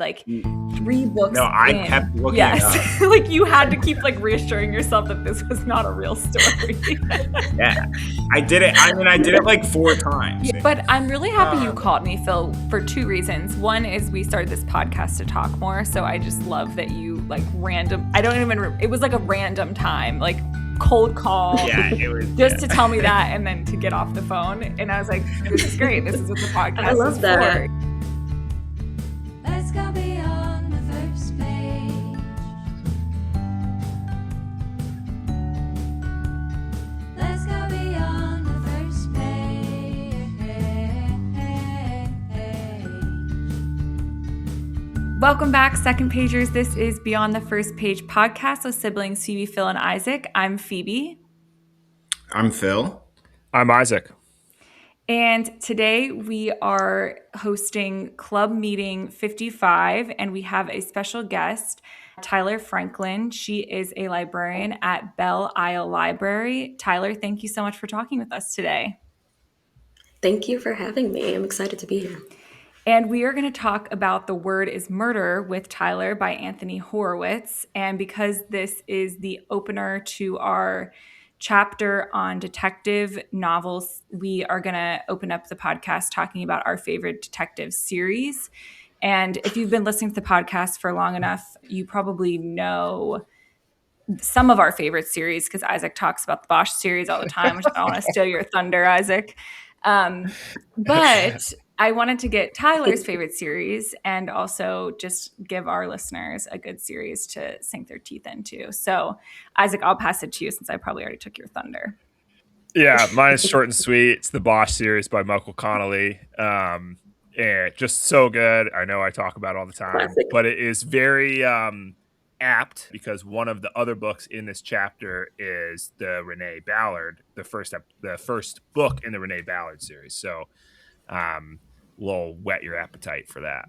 like 3 books No, I in. kept looking it up. Like you had to keep like reassuring yourself that this was not a real story. Yeah, I did it. I mean, I did it like 4 times. Yeah, but I'm really happy you called me, Phil, for 2 reasons. One is we started this podcast to talk more, so I just love that you like it was like a random time, like cold call. Yeah, it was just to tell me that and then to get off the phone. And I was like, this is great. This is what the podcast is for. Let's go beyond the first page. Let's go beyond the first page. Welcome back, Second Pagers. This is Beyond the First Page podcast with siblings Phoebe, Phil, and Isaac. I'm Phoebe. I'm Phil. I'm Isaac. And today we are hosting Club Meeting 55, and we have a special guest, Tyler Franklin. She is a librarian at Belle Isle Library. Tyler, thank you so much for talking with us today. Thank you for having me. I'm excited to be here. And we are going to talk about The Word is Murder with Tyler by Anthony Horowitz. And because this is the opener to our chapter on detective novels, we are going to open up the podcast talking about our favorite detective series. And if you've been listening to the podcast for long enough, you probably know some of our favorite series because Isaac talks about the Bosch series all the time, which I don't want to steal your thunder, Isaac. But I wanted to get Tyler's favorite series and also just give our listeners a good series to sink their teeth into. So, Isaac, I'll pass it to you since I probably already took your thunder. Yeah, mine is short and sweet. It's the Bosch series by Michael Connolly. And just so good. I know I talk about it all the time, Classic. But it is very apt because one of the other books in this chapter is the Renee Ballard, the first book in the Renee Ballard series. So, we'll whet your appetite for that.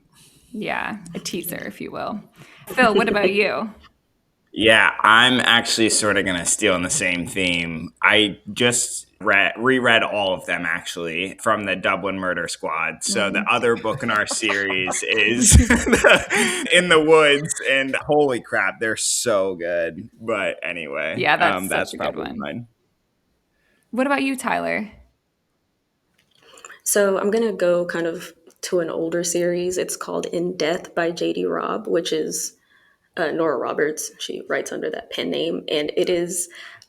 Yeah, a teaser, if you will. Phil, what about you? Yeah, I'm actually sort of going to steal in the same theme. I just reread all of them, actually, from the Dublin Murder Squad. So the other book in our series is In the Woods, and holy crap, they're so good. But anyway, Yeah, that's such a good probably one. mine. What about you, Tyler? So I'm going to go kind of to an older series. It's called In Death by J.D. Robb, which is Nora Roberts. She writes under that pen name. And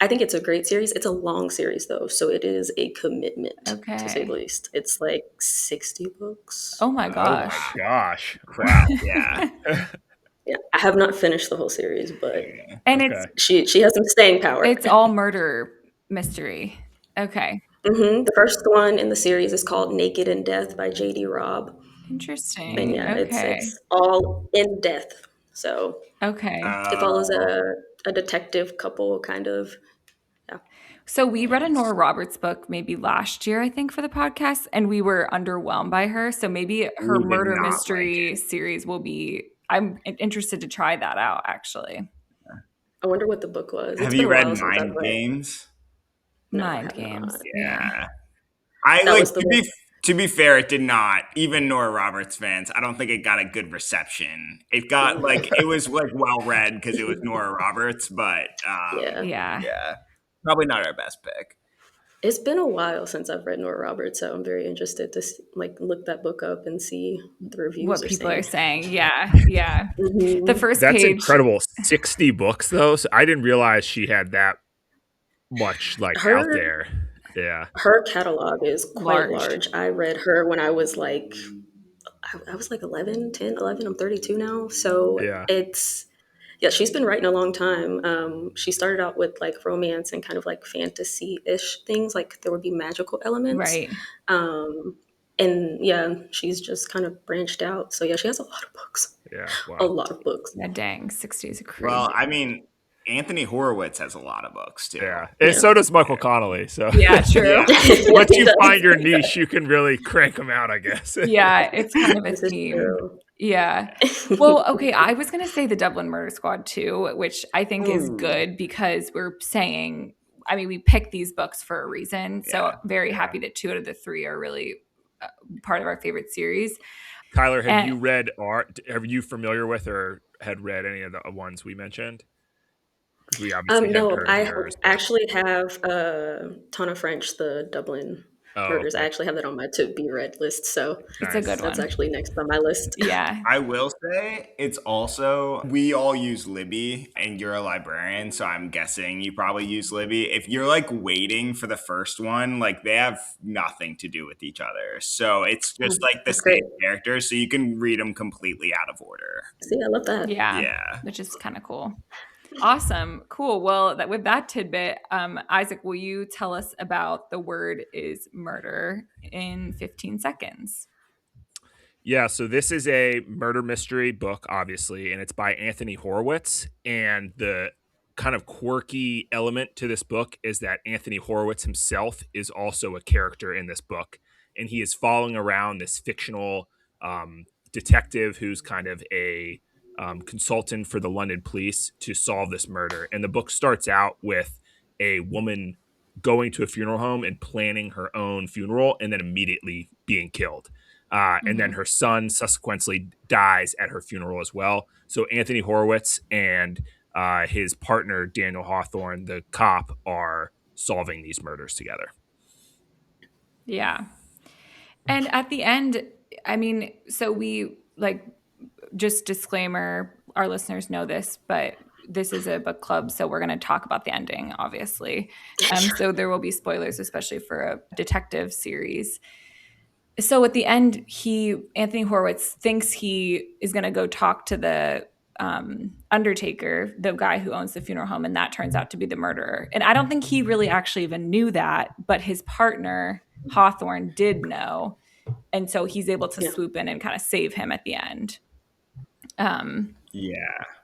I think it's a great series. It's a long series, though. So it is a commitment, to say the least. It's like 60 books. Oh, my gosh. Oh, my gosh. Wow, yeah. Yeah, I have not finished the whole series, but And Okay. she has some staying power. it's all murder mystery. Okay. The first one in the series is called Naked in Death by J.D. Robb. Interesting. And yeah, okay. it's all in death. So Okay. it follows a detective couple, kind of. Yeah. So we read a Nora Roberts book maybe last year, I think, for the podcast, and we were underwhelmed by her. So maybe her We did murder not mystery series will be – I'm interested to try that out, actually. I wonder what the book was. Have It's you been a read while since I've Mind read. Games? No, I Mind have games. not. Yeah. That was the one. To be fair, it did not. Even Nora Roberts fans, I don't think it got a good reception. It got it was well read because it was Nora Roberts, but Yeah. probably not our best pick. It's been a while since I've read Nora Roberts, so I'm very interested to look that book up and see what the reviews What are people saying. are saying. Yeah. Yeah. Mhm. The first That's page. incredible. 60 books, though. So I didn't realize she had that much out there. Yeah. Her catalog is quite Large. large. I read her when I was I was 11, 10, 11. I'm 32 now. So Yeah. she's been writing a long time. She started out with romance and kind of fantasy-ish things. There would be magical elements. Right. And yeah, she's just kind of branched out. So yeah, she has a lot of books. Yeah. Wow. A lot of books. Yeah, dang. 60 is crazy. Well, I mean, Anthony Horowitz has a lot of books too. Yeah. And so does Michael Connolly. So Yeah, true. once you find your niche, you can really crank them out, I guess. Yeah, it's kind of a This is theme. true. Yeah. Well, okay, I was going to say the Dublin Murder Squad too, which I think is good because we're saying, I mean, we picked these books for a reason. So very happy that 2 out of the 3 are really part of our favorite series. Tyler, have And you read art? Are you familiar with or had read any of the ones we mentioned? Because we obviously hadn't No, heard of I yours, but actually have a ton of French, the Dublin oh, murders. I okay, actually have that on my to be read list, so it's a good nice. that's one. actually next on my list. Yeah. I will say it's also, we all use Libby and you're a librarian, so I'm guessing you probably use Libby. If you're like waiting for the first one, like they have nothing to do with each other. So it's just like the That's great. same characters, so you can read them completely out of order. See, I love that. Yeah. Yeah. Which is kind of cool. Awesome. Cool. Well, with that tidbit, Isaac, will you tell us about the word is murder in 15 seconds? Yeah, so this is a murder mystery book, obviously, and it's by Anthony Horowitz. And the kind of quirky element to this book is that Anthony Horowitz himself is also a character in this book. And he is following around this fictional detective who's kind of a consultant for the London police to solve this murder. And the book starts out with a woman going to a funeral home and planning her own funeral and then immediately being killed. And then her son subsequently dies at her funeral as well. So Anthony Horowitz and his partner, Daniel Hawthorne, the cop, are solving these murders together. Yeah. And at the end, I mean, so we like, just disclaimer, our listeners know this, but this is a book club, so we're going to talk about the ending, obviously. So there will be spoilers, especially for a detective series. So at the end, Anthony Horowitz thinks he is going to go talk to the undertaker, the guy who owns the funeral home, and that turns out to be the murderer. And I don't think he really actually even knew that, but his partner Hawthorne did know, and so he's able to swoop in and kind of save him at the end. Yeah.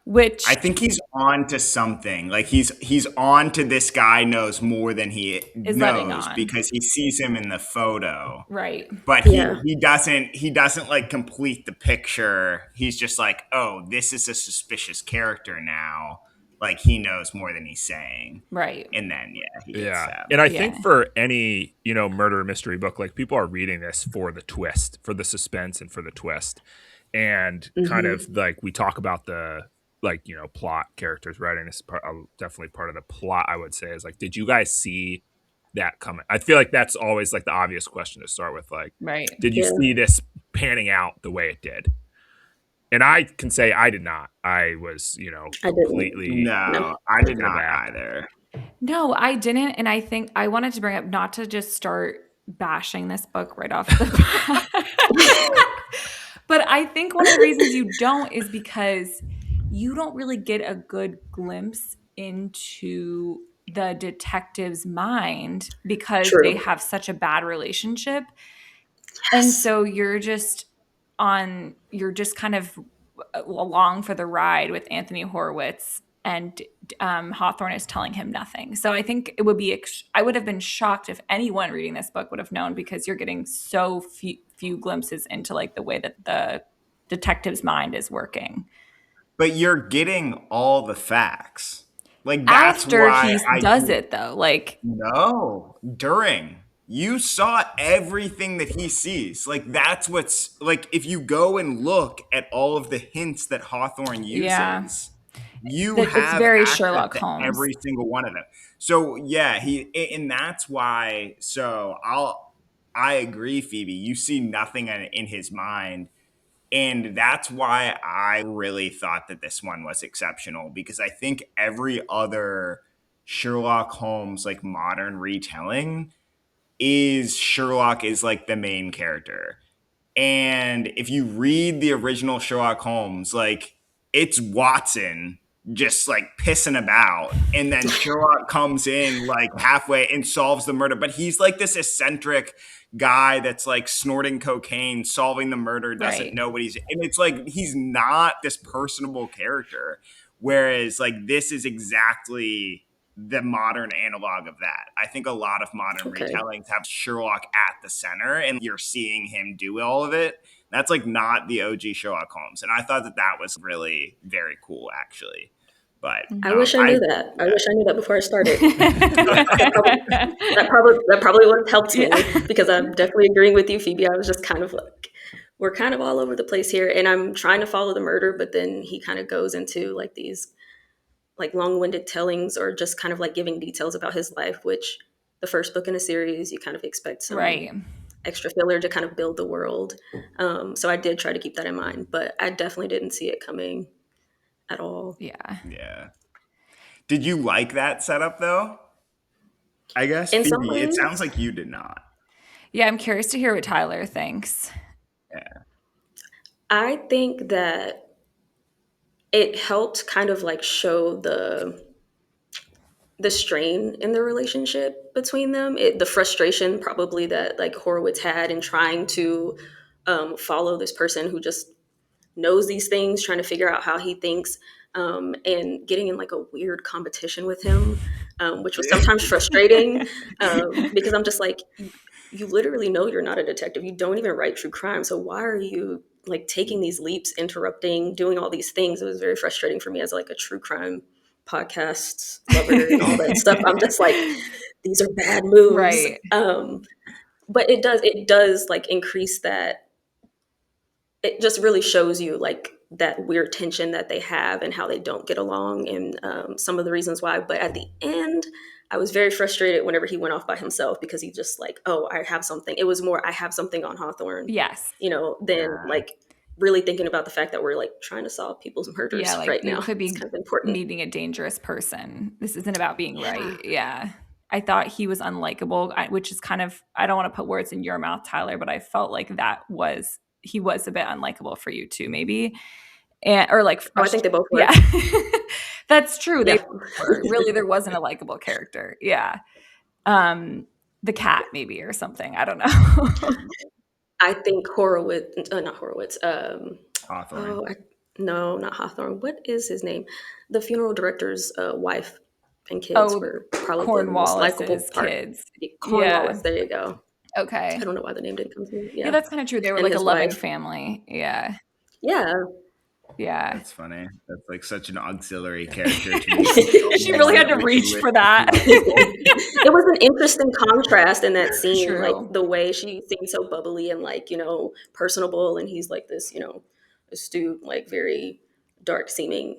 Which I think he's on to something. Like he's on to this guy knows more than he is letting knows on. because he sees him in the photo. Right. But Yeah. he doesn't like complete the picture. He's just like, oh, this is a suspicious character now. Like he knows more than he's saying. Right. And then he gets Yeah. stabbed. And I think for any, murder mystery book, like people are reading this for the twist, for the suspense and for the twist. And kind of like we talk about the plot, characters, writing. This is definitely part of the plot, I would say, is like, did you guys see that coming? I feel like that's always like the obvious question to start with. Like, Right. did you see this panning out the way it did? And I can say I did not. I was, completely. No, I did not either. No, I didn't. And I think I wanted to bring up, not to just start bashing this book right off the bat, but I think one of the reasons you don't is because you don't really get a good glimpse into the detective's mind because True. they have such a bad relationship. And so you're just kind of along for the ride with Anthony Horowitz, and Hawthorne is telling him nothing. So I think it would be, I would have been shocked if anyone reading this book would have known, because you're getting so few glimpses into like the way that the detective's mind is working. But you're getting all the facts. Like that's After why he does it though, like no, during. You saw everything that he sees. Like that's what's like, if you go and look at all of the hints that Hawthorne uses, you have it's very access Sherlock to Holmes. every single one of them. So yeah, and that's why. So I agree, Phoebe. You see nothing in his mind. And that's why I really thought that this one was exceptional, because I think every other Sherlock Holmes, like modern retelling, is Sherlock is like the main character. And if you read the original Sherlock Holmes, like it's Watson just like pissing about, and then Sherlock comes in like halfway and solves the murder, but he's like this eccentric guy that's like snorting cocaine, solving the murder, doesn't know what and it's like he's not this personable character, whereas like this is exactly the modern analog of that. I think a lot of modern retellings have Sherlock at the center and you're seeing him do all of it. That's like not the OG Sherlock Holmes. And I thought that was really very cool, actually. But I wish I knew that. I wish I knew that before I started. that probably would have helped me, because I'm definitely agreeing with you, Phoebe. I was just kind of like, we're kind of all over the place here, and I'm trying to follow the murder, but then he kind of goes into like these like long-winded tellings or just kind of like giving details about his life, which the first book in a series, you kind of expect some Right. extra filler to kind of build the world. So I did try to keep that in mind, but I definitely didn't see it coming at all. Yeah. Yeah. Did you like that setup though? I guess In some Phoebe, it ways, sounds like you did not. Yeah, I'm curious to hear what Tyler thinks. Yeah. I think that it helped kind of like show the strain in the relationship between them, the frustration probably that like Horowitz had in trying to follow this person who just knows these things, trying to figure out how he thinks, and getting in like a weird competition with him, which was sometimes frustrating, because I'm just like, you literally know you're not a detective. You don't even write true crime. So why are you like taking these leaps, interrupting, doing all these things? It was very frustrating for me as like a true crime podcast lover and all that stuff. I'm just like, these are bad moves. Right. But it does like increase that. It just really shows you like that weird tension that they have and how they don't get along, and some of the reasons why. But at the end, I was very frustrated whenever he went off by himself, because he just like, oh, I have something. It was more, I have something on Hawthorne, Yes. than like really thinking about the fact that we're like trying to solve people's murders Yeah, like right you now. could It's be kind of important. meeting a dangerous person. This isn't about being Yeah. right. Yeah. I thought he was unlikable, which is kind of, I don't want to put words in your mouth, Tyler, but I felt like he was a bit unlikable for you too, maybe. Or like, Oh, I think they both were. yeah, that's true. They Yeah. were. Really, there wasn't a likable character. Yeah. The cat maybe or something. I don't know. I think Horowitz, not Horowitz. Hawthorne. No, not Hawthorne. What is his name? The funeral director's wife and kids Oh, were probably the most likable Cornwallis's part. kids. Cornwallis, Yeah. there you go. Okay. I don't know why the name didn't come to me. Yeah, Yeah, that's kind of true. They were and like a his loving wife. family. Yeah. Yeah, Yeah. That's funny. That's like such an auxiliary character to me. She really had to reach for that. it was an interesting contrast in that scene, True. like the way she seemed so bubbly and like personable, and he's like this astute, like very dark seeming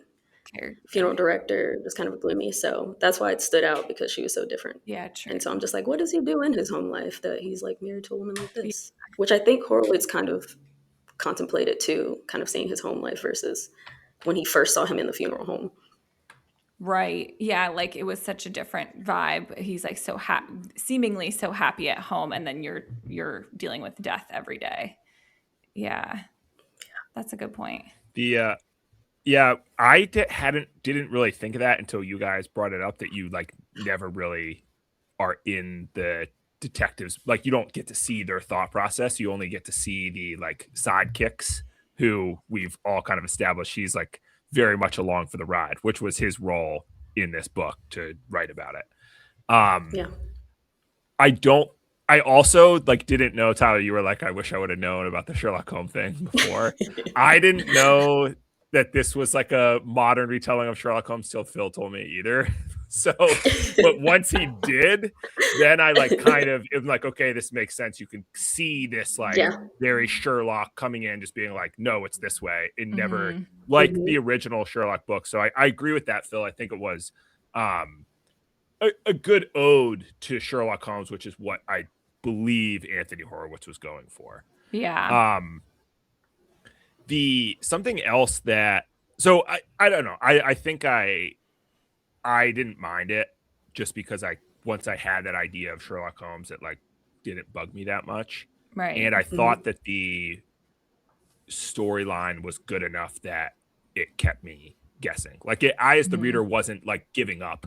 funeral director, just kind of gloomy. So that's why it stood out, because she was so different. Yeah, true. And so I'm just like, what does he do in his home life that he's like married to a woman like this? Which I think Horowitz kind of contemplated too, kind of seeing his home life versus when he first saw him in the funeral home. Right. Yeah, like it was such a different vibe. He's like so seemingly so happy at home, and then you're dealing with death every day. Yeah. That's a good point. Yeah, I didn't really think of that until you guys brought it up, that you like never really are in the detectives, like you don't get to see their thought process. You only get to see the like sidekicks, who we've all kind of established he's like very much along for the ride, which was his role in this book, to write about it. Yeah. I also like didn't know, Tyler, you were like, I wish I would have known about the Sherlock Holmes thing before. I didn't know that this was like a modern retelling of Sherlock Holmes till Phil told me either. So, but once he did, then I like kind of, it was like, okay, this makes sense. You can see this like very Sherlock coming in, just being like, no, it's this way. It never like the original Sherlock book. So I agree with that, Phil. I think it was a good ode to Sherlock Holmes, which is what I believe Anthony Horowitz was going for. Yeah. The something else that, so I don't know. I think I didn't mind it, just because once I had that idea of Sherlock Holmes, it like didn't bug me that much. Right. And I thought that the storyline was good enough that it kept me guessing. Like I, as the reader, wasn't like giving up,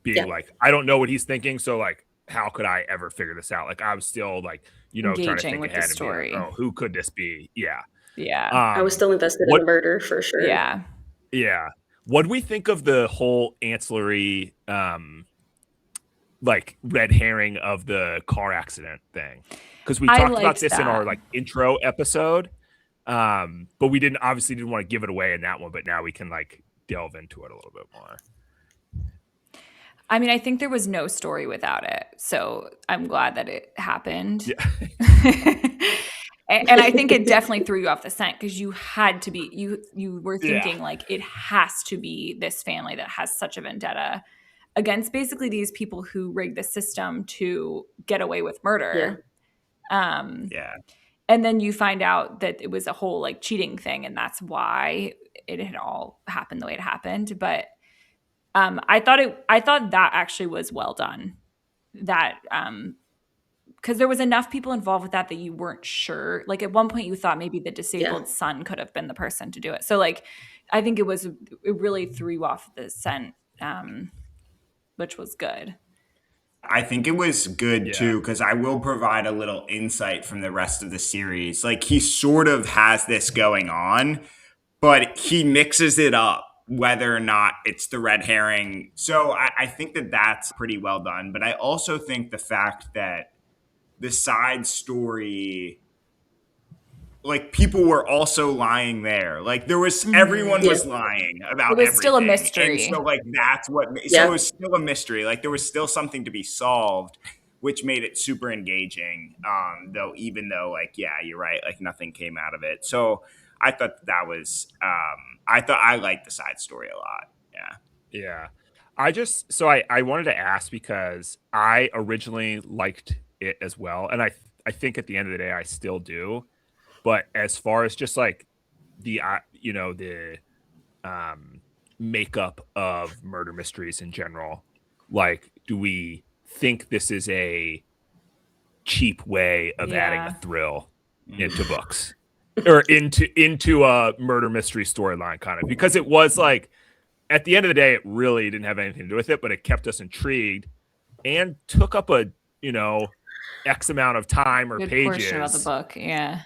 being like, I don't know what he's thinking. So like, how could I ever figure this out? Like I was still like, trying to think with ahead the story. and be like, oh, who could this be? Yeah. Yeah. I was still invested in the murder for sure. Yeah. Yeah. What do we think of the whole ancillary, like red herring of the car accident thing? Because we talked about this in our like intro episode, but we obviously didn't want to give it away in that one. But now we can like delve into it a little bit more. I mean, I think there was no story without it, so I'm glad that it happened. Yeah. And I think it definitely threw you off the scent because you had to be you were thinking like it has to be this family that has such a vendetta against basically these people who rigged the system to get away with Yeah. murder. Yeah. And then you find out that it was a whole like cheating thing, and that's why it had all happened the way it happened. But I thought that actually was well done. That because there was enough people involved with that you weren't sure. Like at one point you thought maybe the disabled son could have been the person to do it. So like I think it really threw you off the scent, which was good. I think it was good Yeah. too, because I will provide a little insight from the rest of the series. Like he sort of has this going on, but he mixes it up whether or not it's the red herring. So I think that that's pretty well done. But I also think the fact that the side story, like people were also lying there. Like there was everyone was lying about It was still a everything. mystery. And so like that's what so it was still a mystery. Like there was still something to be solved, which made it super engaging. Though even though like yeah, you're right, like nothing came out of it. So I thought that was I liked the side story a lot. Yeah. Yeah. I wanted to ask because I originally liked it as well. And I think at the end of the day, I still do. But as far as just like the makeup of murder mysteries in general, like, do we think this is a cheap way of adding a thrill into books or into a murder mystery storyline kind of? Because it was like, at the end of the day, it really didn't have anything to do with it, but it kept us intrigued and took up a, X amount of time or Good pages. portion of the book, yeah.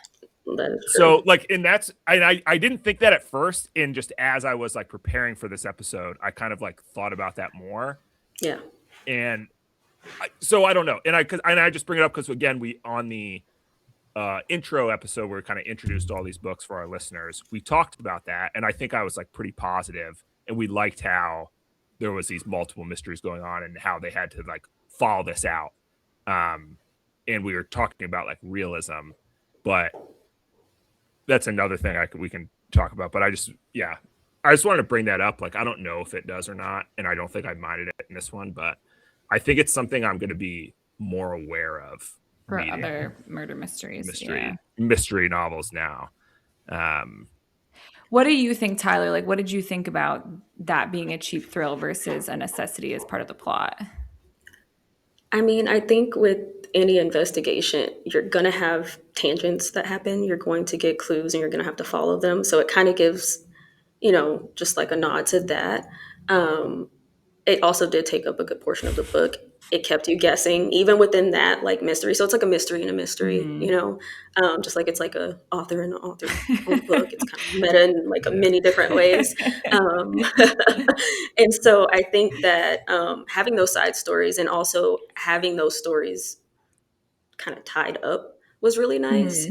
So like, and I didn't think that at first, and just as I was like preparing for this episode, I kind of like thought about that more. Yeah. And so I don't know. And I just bring it up because again, we on the intro episode where we kind of introduced all these books for our listeners, we talked about that. And I think I was like pretty positive, and we liked how there was these multiple mysteries going on and how they had to like follow this out. And we were talking about like realism, but that's another thing we can talk about. But I just wanted to bring that up. Like, I don't know if it does or not, and I don't think I minded it in this one, but I think it's something I'm going to be more aware of for other murder mysteries, mystery novels now. What do you think, Tyler? Like, what did you think about that being a cheap thrill versus a necessity as part of the plot? I mean, I think with any investigation, you're going to have tangents that happen. You're going to get clues and you're going to have to follow them. So it kind of gives, just like a nod to that. It also did take up a good portion of the book. It kept you guessing, even within that like mystery. So it's like a mystery in a mystery, just like it's like a author in an author's own book. It's kind of meta in like many different ways. And so I think that having those side stories and also having those stories kind of tied up was really nice.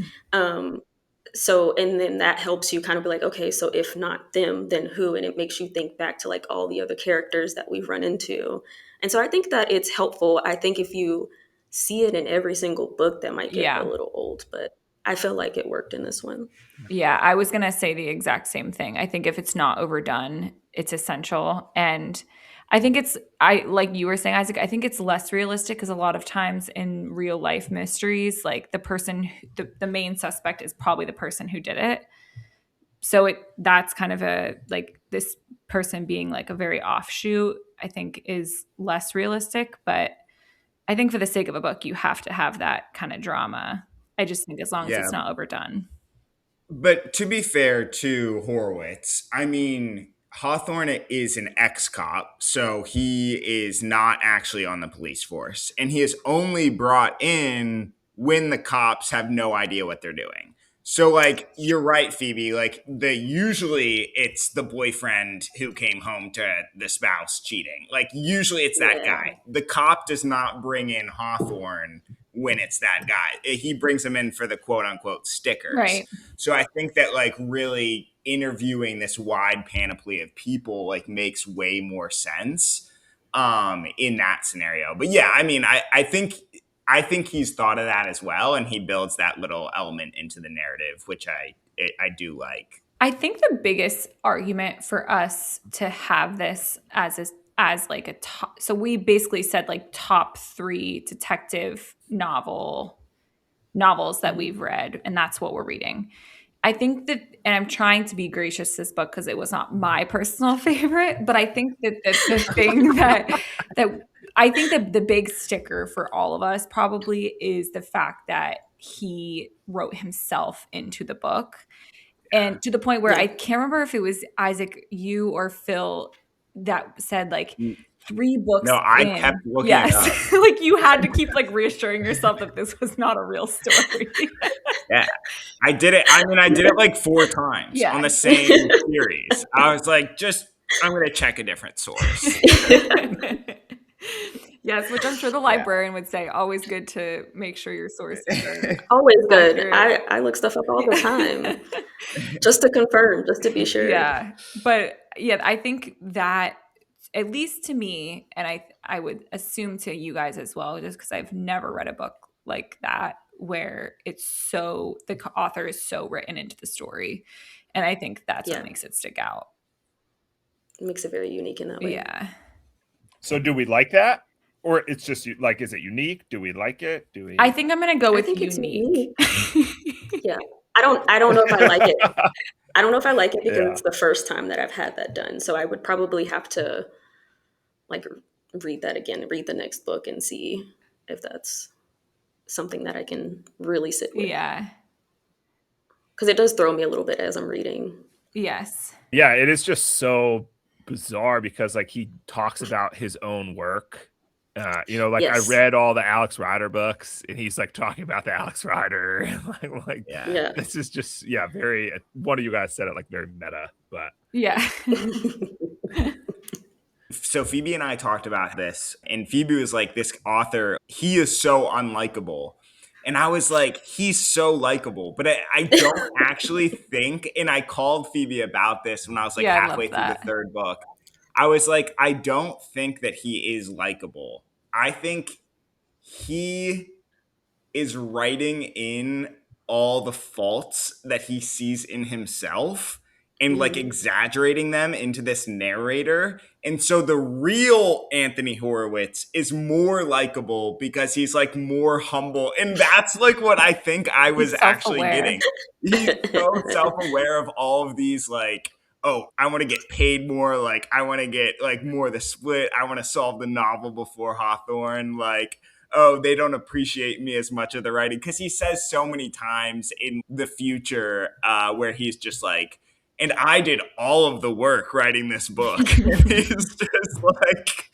So, and then that helps you kind of be like, okay, so if not them, then who? And it makes you think back to like all the other characters that we've run into. And so I think that it's helpful. I think if you see it in every single book, that might get a little old, but I feel like it worked in this one. Yeah, I was going to say the exact same thing. I think if it's not overdone, it's essential. And I think like you were saying, Isaac, I think it's less realistic because a lot of times in real life mysteries, like the main suspect is probably the person who did it. So that's kind of like this person being like a very offshoot, I think is less realistic. But I think for the sake of a book, you have to have that kind of drama. I just think as long as it's not overdone. But to be fair to Horowitz, I mean, Hawthorne is an ex-cop, so he is not actually on the police force. And he is only brought in when the cops have no idea what they're doing. So, like, you're right, Phoebe. Like, usually it's the boyfriend who came home to the spouse cheating. Like, usually it's that guy. The cop does not bring in Hawthorne when it's that guy. He brings him in for the quote-unquote stickers. Right. So I think that, like, really interviewing this wide panoply of people, like, makes way more sense in that scenario. But, yeah, I mean, I think I think he's thought of that as well, and he builds that little element into the narrative, which I do like. I think the biggest argument for us to have this as like a top, so we basically said like top 3 detective novels that we've read, and that's what we're reading. I think that, and I'm trying to be gracious this book because it was not my personal favorite, but I think that the thing that I think that the big sticker for all of us probably is the fact that he wrote himself into the book. And to the point where I can't remember if it was Isaac, you or Phil that said like 3 books No, I in. kept looking yes. it up. Like you had to keep like reassuring yourself that this was not a real story. Yeah, I did it. I mean, I did it like 4 times on the same series. I was like, I'm going to check a different source. Yes, which I'm sure the librarian would say, always good to make sure your sources are Always good. accurate. I look stuff up all the time just to confirm, just to be sure. Yeah. But yeah, I think that at least to me, and I would assume to you guys as well, just because I've never read a book like that where it's so the author is so written into the story. And I think that's what makes it stick out. It makes it very unique in that way. Yeah. So do we like that? Or it's just like, is it unique? Do we like it? Do we? I think I'm going to go with think unique. it's unique. Yeah. I don't know if I like it. I don't know if I like it because it's the first time that I've had that done. So I would probably have to like read that again, read the next book and see if that's something that I can really sit with. Yeah. Because it does throw me a little bit as I'm reading. Yes. Yeah, it is just so bizarre because like he talks about his own work. I read all the Alex Rider books and he's like talking about the Alex Rider. This is just, very, one of you guys said it like very meta, but. Yeah. So Phoebe and I talked about this, and Phoebe was like, this author, he is so unlikable. And I was like, he's so likable. But I don't actually think, and I called Phoebe about this when I was like halfway through the 3rd book. I was like, I don't think that he is likable. I think he is writing in all the faults that he sees in himself and like exaggerating them into this narrator. And so the real Anthony Horowitz is more likable because he's like more humble. And that's like what I think I was actually getting. He's so self-aware of all of these like, oh, I want to get paid more. Like, I want to get like more of the split. I want to solve the novel before Hawthorne. Like, oh, they don't appreciate me as much of the writing. Because he says so many times in the future where he's just like, and I did all of the work writing this book. He's just like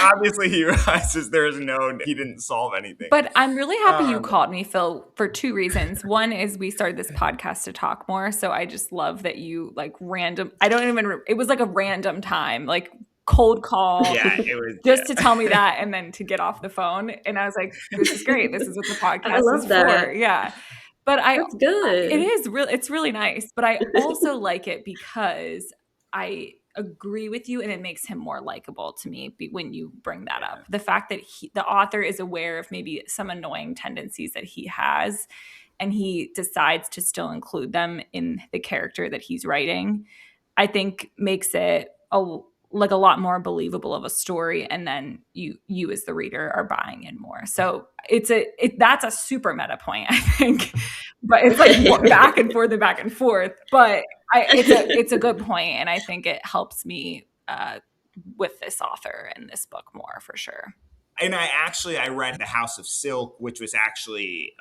obviously he realizes he didn't solve anything. But I'm really happy you called me, Phil, for 2 reasons. One is we started this podcast to talk more. So I just love that you like it was like a random time, like cold call. Yeah, it was just to tell me that and then to get off the phone. And I was like, this is great. This is what the podcast is for. Yeah. But That's good. It's really nice. But I also like it because I agree with you and it makes him more likable to me when you bring that up. The fact that the author is aware of maybe some annoying tendencies that he has and he decides to still include them in the character that he's writing, I think makes it a lot more believable of a story, and then you as the reader are buying in more. So that's a super meta point, I think. But it's like back and forth. But it's a good point, and I think it helps me with this author and this book more for sure. And I read The House of Silk, which was actually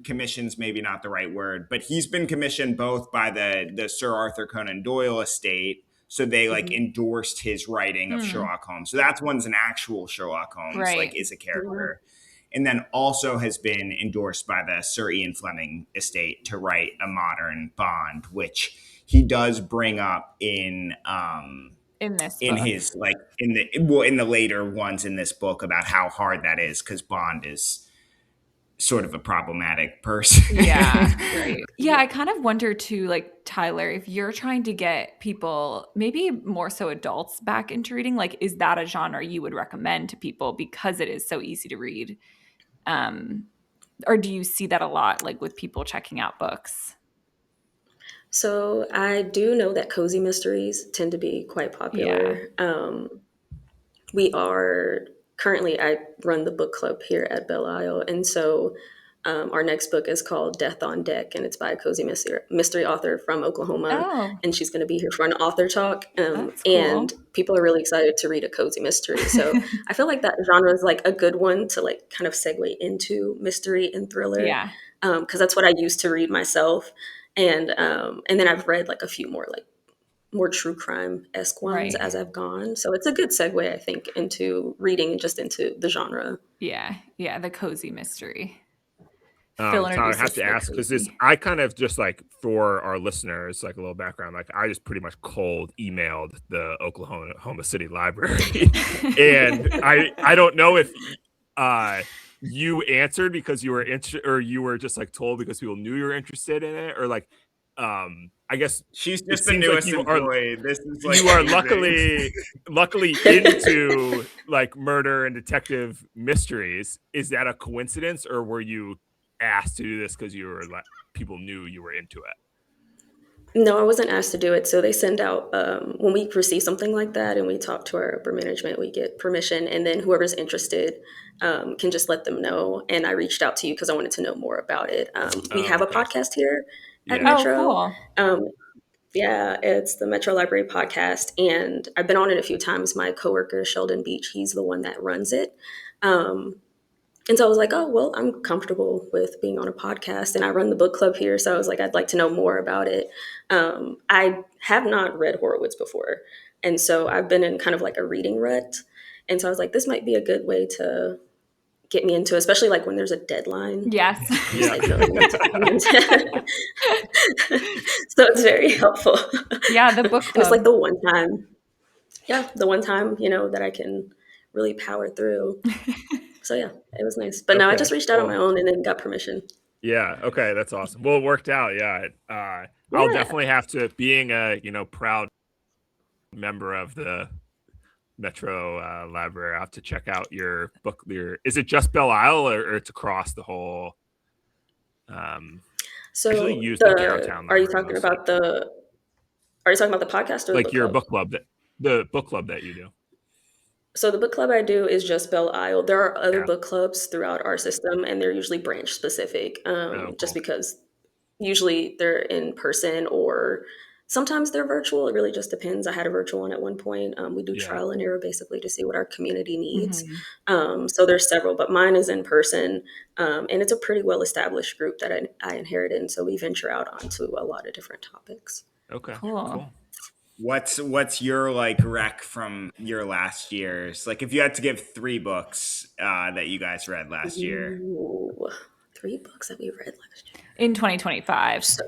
commission's maybe not the right word, but he's been commissioned both by the Sir Arthur Conan Doyle estate. So they like endorsed his writing of Sherlock Holmes. So that's one's an actual Sherlock Holmes, like is a character. And then also has been endorsed by the Sir Ian Fleming estate to write a modern Bond, which he does bring up in the later ones in this book about how hard that is because Bond is sort of a problematic person. Yeah, right. Yeah, I kind of wonder too, like, Tyler, if you're trying to get people, maybe more so adults, back into reading, like, is that a genre you would recommend to people because it is so easy to read? Or do you see that a lot, like, with people checking out books? So I do know that cozy mysteries tend to be quite Yeah. popular. We are currently, I run the book club here at Belle Isle. And so our next book is called Death on Deck, and it's by a cozy mystery author from Oklahoma. Oh, And she's going to be here for an author talk. that's And cool. people are really excited to read a cozy mystery. So I feel like that genre is like a good one to like kind of segue into mystery and thriller, Yeah, because that's what I used to read myself. And then I've read like a few more like more true crime-esque ones right. as I've gone. So it's a good segue, I think, into reading and just into the genre. Yeah, yeah, the cozy mystery. Phil Tyler, I introduced have us to to the ask because this, cozy. I kind of just like for our listeners, like a little background, like I just pretty much cold emailed the Oklahoma City Library, and I don't know if uh you answered because you were interested, or you were just like told because people knew you were interested in it, or like I guess She's it just the seems like newest employee. This is like you are amazing. luckily into like murder and detective mysteries. Is that a coincidence, or were you asked to do this because you were like people knew you were into it? No, I wasn't asked to do it. So they send out, when we receive something like that and we talk to our upper management, we get permission. And then whoever's interested can just let them know. And I reached out to you because I wanted to know more about it. We Oh, have a okay. podcast here at Yeah. Oh, Metro. cool. Um, Yeah, it's the Metro Library podcast, and I've been on it a few times. My coworker Sheldon Beach, he's the one that runs it, um, and so I was like, oh well, I'm comfortable with being on a podcast, and I run the book club here, so I was like, I'd like to know more about it. I have not read Horowitz before, and so I've been in kind of like a reading rut, and so I was like, this might be a good way to get me into, especially like when there's a deadline. Yes. Just Yeah. like knowing what to read. So it's very helpful. Yeah, the book And it's like club. the one time, yeah, the one time, that I can really power through. So yeah, it was nice. But no, I Okay. just reached out on my Cool. own and then got permission. Yeah. Okay. That's awesome. Well, it worked out. Yeah. I'll Yeah. definitely have to, being a proud member of the Metro Library, I have to check out your book. Is it just Belle Isle, or it's across the whole? Um, I usually So use the downtown are you library talking mostly. about the podcast or the Like book your club? book club, the book club that you do. So the book club I do is just Belle Isle. There are other Yeah. book clubs throughout our system, and they're usually branch specific, Oh, just cool. because usually they're in person or sometimes they're virtual. It really just depends. I had a virtual one at one point. We do Yeah. trial and error basically to see what our community needs. Mhm. So there's several, but mine is in person. And it's a pretty well established group that I inherited. And so we venture out onto a lot of different topics. Okay. Cool. Cool. What's your like rec from your last years? Like if you had to give 3 books that you guys read last year. Ooh, 3 books that we read last year. In 2025. So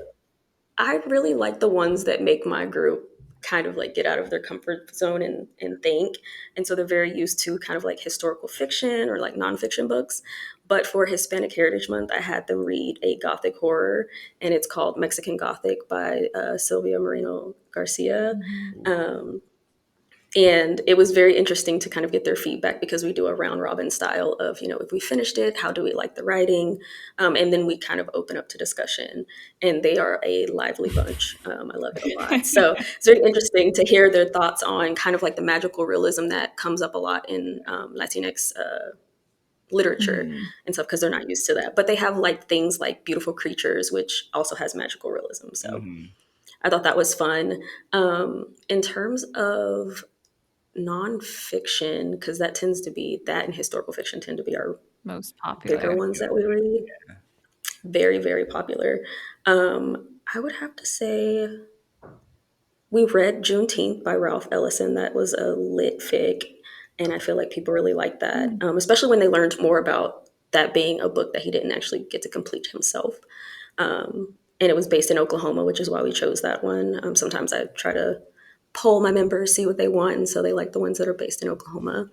I really like the ones that make my group kind of like get out of their comfort zone and think. And so they're very used to kind of like historical fiction or like nonfiction books. But for Hispanic Heritage Month, I had them read a Gothic horror, and it's called Mexican Gothic by Sylvia Moreno Garcia. Mhm. Um, and it was very interesting to kind of get their feedback because we do a round robin style of, if we finished it, how do we like the writing? And then we kind of open up to discussion. And they are a lively bunch. I love it a lot. So it's very interesting to hear their thoughts on kind of like the magical realism that comes up a lot in Latinx literature Mhm. and stuff because they're not used to that. But they have like things like Beautiful Creatures, which also has magical realism. So Mhm. I thought that was fun. In terms of nonfiction, because that and historical fiction tend to be our Most bigger popular. ones that we read. Very, very popular. I would have to say we read Juneteenth by Ralph Ellison. That was a lit fic, and I feel like people really like that, Mm. especially when they learned more about that being a book that he didn't actually get to complete himself. And it was based in Oklahoma, which is why we chose that one. Sometimes I try to poll my members, see what they want, and so they like the ones that are based in Oklahoma.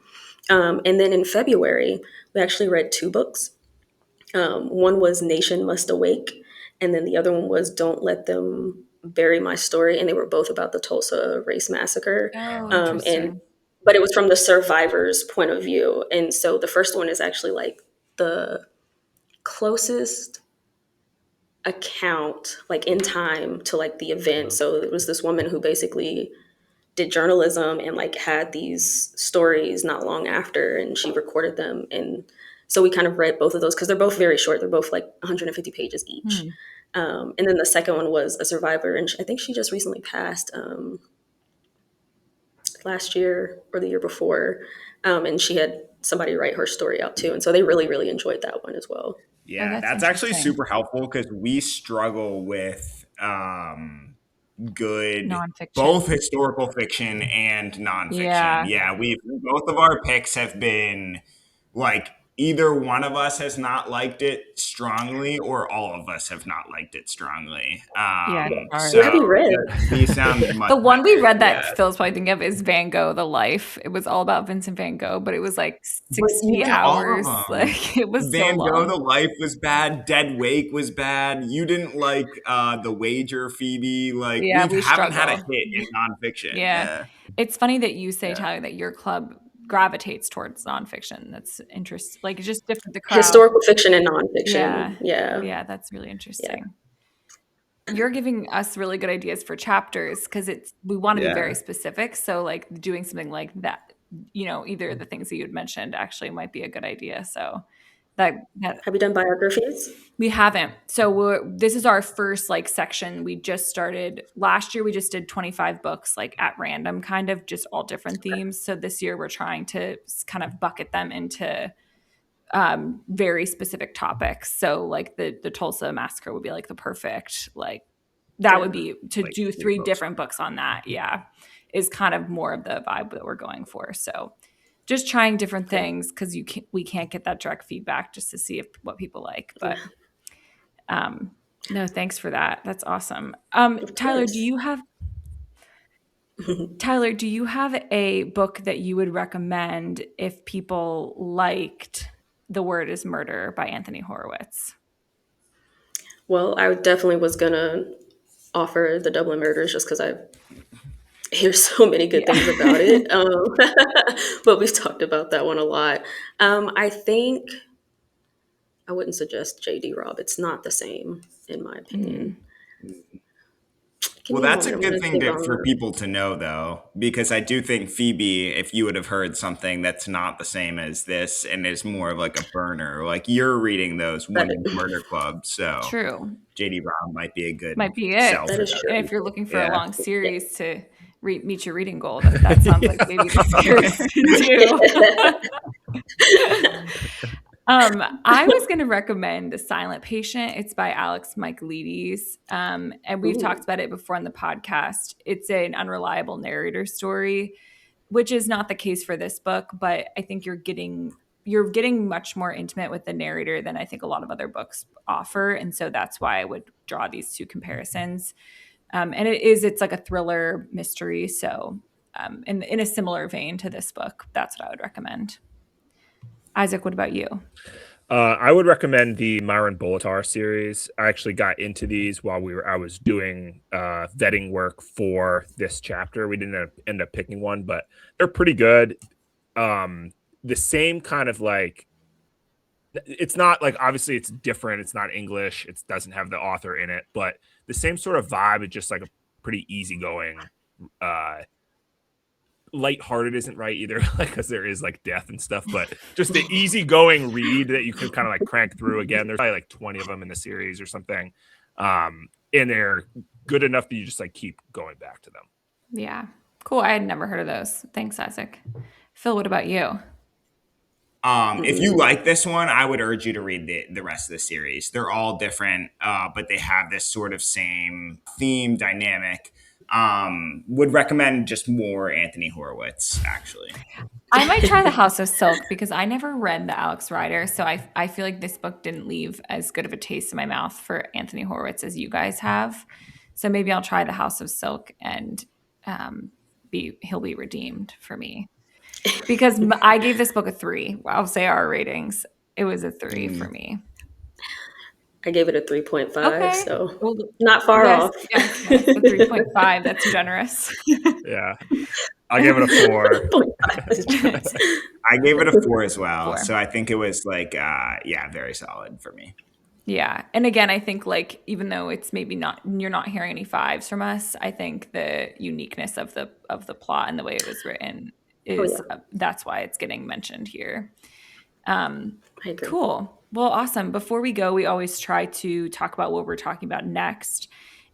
And then in February, we actually read 2 books. One was Nation Must Awake, and then the other one was Don't Let Them Bury My Story, and they were both about the Tulsa Race Massacre. Oh, And interesting. but it was from the survivor's point of view, and so the first one is actually like the closest account, like in time, to like the event. So it was this woman who basically did journalism and like had these stories not long after, and she recorded them. And so we kind of read both of those because they're both very short. They're both like 150 pages each. Hmm. And then the second one was a survivor, and I think she just recently passed last year or the year before. And she had somebody write her story out too, and so they really really enjoyed that one as well. Oh, Yeah, that's that's actually interesting. super helpful because we struggle with good Nonfiction. both historical fiction and nonfiction. Yeah. Yeah, we both of our picks have been like either one of us has not liked it strongly or all of us have not liked it strongly. Yeah, it's hard. What So have you read? these sound much The one we better. read that Yeah. Phil's probably thinking of is Van Gogh, The Life. It was all about Vincent Van Gogh, but it was like But 60 even all hours. of them, Like it was so Van Gogh, long. The Life was bad. Dead Wake was bad. You didn't like The Wager, Phoebe. Like Yeah, we we haven't had a struggle. hit in nonfiction. Yeah. Yeah, It's funny that you say, yeah, Tyler, that your club gravitates towards nonfiction. That's interesting. Like it's just different, the crowd. Historical fiction and nonfiction. Yeah. Yeah, Yeah, that's really yeah, interesting. You're giving us really good ideas for chapters because we want to be very yeah. specific. So like doing something like that, either of the things that you had mentioned actually might be a good idea. So that have you done biographies? we haven't. So this is our first like section. We just started last year. We just did 25 books like at random, kind of just all different themes. So this year we're trying to kind of bucket them into very specific topics. So like the Tulsa massacre would be like the perfect like that would Yeah. be to Like do 3 three books. different books on that. Yeah, is kind of more of the vibe that we're going for. So just trying different things because we can't get that direct feedback just to see what people like. But no, thanks for that. That's awesome. Of course. Tyler, do you have a book that you would recommend if people liked The Word is Murder by Anthony Horowitz? Well, I definitely was gonna offer the Dublin Murders just because I hear so many good Yeah. things about it. But we've talked about that one a lot. I think I wouldn't suggest J.D. Robb. It's not the same, in my opinion. Give Well, me a that's a moment. I'm good gonna thing think on for that. people to know, though, because I do think Phoebe, if you would have heard something that's not the same as this and is more of like a burner, like you're reading those That women's murder clubs, so True. JD Robb might be a good Might be it. sell that for is those true. And if you're people. looking for a Yeah. long series to meet your reading goal, that sounds like maybe the series to do. I was going to recommend The Silent Patient. It's by Alex Michaelides. And we've talked Ooh, about it before on the podcast. It's an unreliable narrator story, which is not the case for this book, but I think you're getting much more intimate with the narrator than I think a lot of other books offer. And so that's why I would draw these two comparisons. And it's like a thriller mystery. So in a similar vein to this book, that's what I would recommend. Isaac, what about you? I would recommend the Myron Bolitar series. I actually got into these while I was doing vetting work for this chapter. We didn't end up picking one, but they're pretty good. The same kind of like, it's not like, obviously it's different. It's not English. It doesn't have the author in it, but the same sort of vibe. It's just like a pretty easygoing, lighthearted isn't right either, like because there is like death and stuff, but just the easygoing read that you can kind of like crank through. Again, there's probably like 20 of them in the series or something, and they're good enough that you just like keep going back to them. Yeah. Cool. I had never heard of those. Thanks, Isaac. Phil, what about you? If you like this one, I would urge you to read the rest of the series. They're all different, but they have this sort of same theme dynamic. Would recommend just more Anthony Horowitz, actually. I might try The House of Silk because I never read the Alex Rider. So I feel like this book didn't leave as good of a taste in my mouth for Anthony Horowitz as you guys have. So maybe I'll try The House of Silk and he'll be redeemed for me. Because I gave this book a 3. I'll say our ratings. It was a 3 for me. I gave it a 3.5, Okay. so Well, not far yes, off. yes, a 3.5. That's generous. Yeah. I gave it a 4. 0.5 is generous. I gave it a 4 as well. 4. So I think it was like, very solid for me. Yeah. And again, I think like even though it's maybe not you're not hearing any 5s from us, I think the uniqueness of the plot and the way it was written is that's why it's getting mentioned here. I agree. Cool. Well, awesome. Before we go, we always try to talk about what we're talking about next.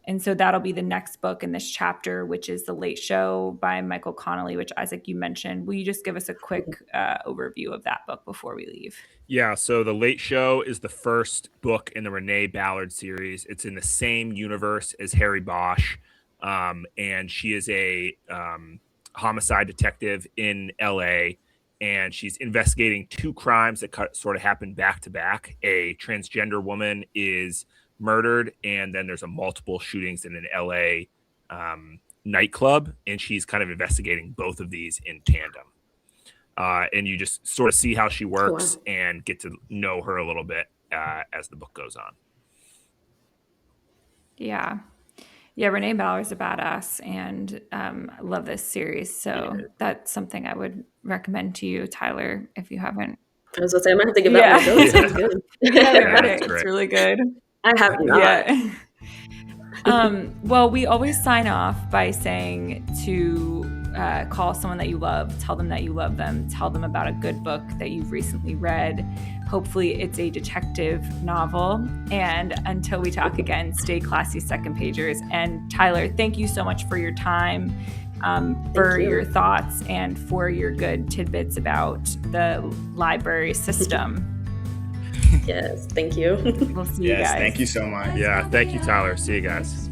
And so that'll be the next book in this chapter, which is The Late Show by Michael Connelly, which Isaac, you mentioned. Will you just give us a quick overview of that book before we leave? Yeah, so The Late Show is the first book in the Renee Ballard series. It's in the same universe as Harry Bosch, and she is a homicide detective in LA, and she's investigating 2 crimes that sort of happen back to back. A transgender woman is murdered, and then there's a multiple shootings in an LA nightclub, and she's kind of investigating both of these in tandem. And you just sort of see how she works and get to know her a little bit as the book goes on. Yeah. Yeah, Renee Ballard's a badass, and I love this series. So that's something I would recommend to you, Tyler, if you haven't. I was going to say, I might have to give that one a go. It sounds good. It's really good. I have not. Yeah. Well, we always sign off by saying to call someone that you love, tell them that you love them, tell them about a good book that you've recently read. Hopefully it's a detective novel. And until we talk again, stay classy, second pagers. And Tyler, thank you so much for your time, for your thoughts, and for your good tidbits about the library system. Yes, thank you. We'll see you guys. Thank you so much. Yeah, thank you, Tyler. See you guys.